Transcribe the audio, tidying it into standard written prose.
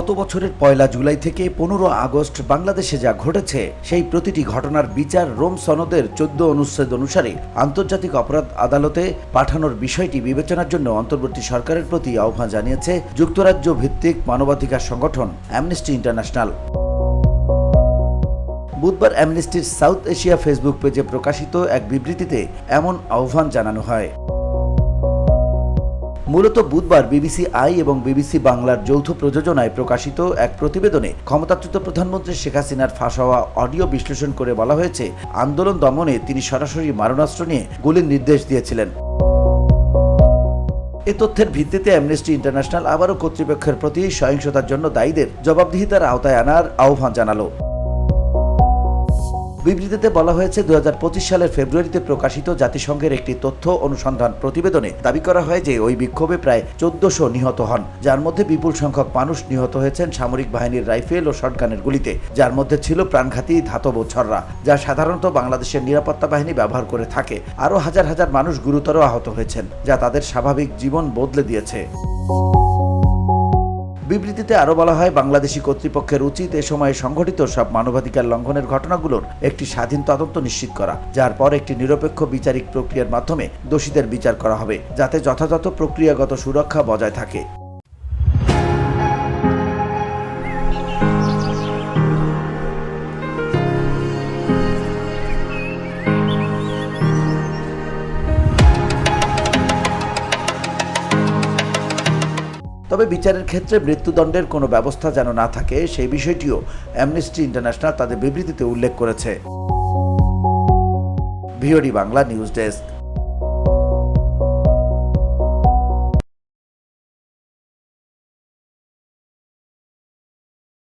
গত বছরের ১ জুলাই থেকে ১৫ আগস্ট বাংলাদেশে যা ঘটেছে সেই প্রতিটি ঘটনার বিচার রোম সনদের ১৪ অনুচ্ছেদ অনুসারে আন্তর্জাতিক অপরাধ আদালতে পাঠানোর বিষয়টি বিবেচনার জন্য অন্তর্বর্তী সরকারের প্রতি আহ্বান জানিয়েছে যুক্তরাজ্য ভিত্তিক মানবাধিকার সংগঠন অ্যামনেস্টি ইন্টারন্যাশনাল। বুধবার অ্যামনেস্টির সাউথ এশিয়া ফেসবুক পেজে প্রকাশিত এক বিবৃতিতে এমন আহ্বান জানানো হয়। মূলত বুধবার বিবিসি আই এবং বিবিসি বাংলার যৌথ প্রযোজনায় প্রকাশিত এক প্রতিবেদনে ক্ষমতাচ্যুত প্রধানমন্ত্রী শেখ হাসিনার ফাঁস হওয়া অডিও বিশ্লেষণ করে বলা হয়েছে, আন্দোলন দমনে তিনি সরাসরি মারণাস্ত্র নিয়ে গুলির নির্দেশ দিয়েছিলেন। এ তথ্যের ভিত্তিতে অ্যামনেস্টি ইন্টারন্যাশনাল আবারও কর্তৃপক্ষের প্রতি সহিংসতার জন্য দায়ীদের জবাবদিহিতার আওতায় আনার আহ্বান জানালো। বিবৃতিতে বলা হয়েছে, ২০২৫ সালের ফেব্রুয়ারিতে প্রকাশিত জাতিসংঘের একটি তথ্য অনুসন্ধান প্রতিবেদনে দাবি করা হয় যে ওই বিক্ষোভে প্রায় ১৪০০ নিহত হন, যার মধ্যে বিপুল সংখ্যক মানুষ নিহত হয়েছেন সামরিক বাহিনীর রাইফেল ও শটগানের গুলিতে, যার মধ্যে ছিল প্রাণঘাতী ধাতব ছড়রা, যা সাধারণত বাংলাদেশের নিরাপত্তা বাহিনী ব্যবহার করে থাকে। আরও হাজার হাজার মানুষ গুরুতর আহত হয়েছেন, যা তাদের স্বাভাবিক জীবন বদলে দিয়েছে। বিবৃতিতে আরও বলা হয়, বাংলাদেশি কর্তৃপক্ষের উচিত এ সময়ে সংঘটিত সব মানবাধিকার লঙ্ঘনের ঘটনাগুলোর একটি স্বাধীন তদন্ত নিশ্চিত করা, যার পর একটি নিরপেক্ষ বিচারিক প্রক্রিয়ার মাধ্যমে দোষীদের বিচার করা হবে, যাতে যথাযথ প্রক্রিয়াগত সুরক্ষা বজায় থাকে। তবে বিচারের ক্ষেত্রে মৃত্যুদণ্ডের কোনো ব্যবস্থা যেন না থাকে, সেই বিষয়টিও অ্যামনেস্টি ইন্টারন্যাশনাল তাদের বিবৃতিতে উল্লেখ করেছে। VOD Bangla news desk.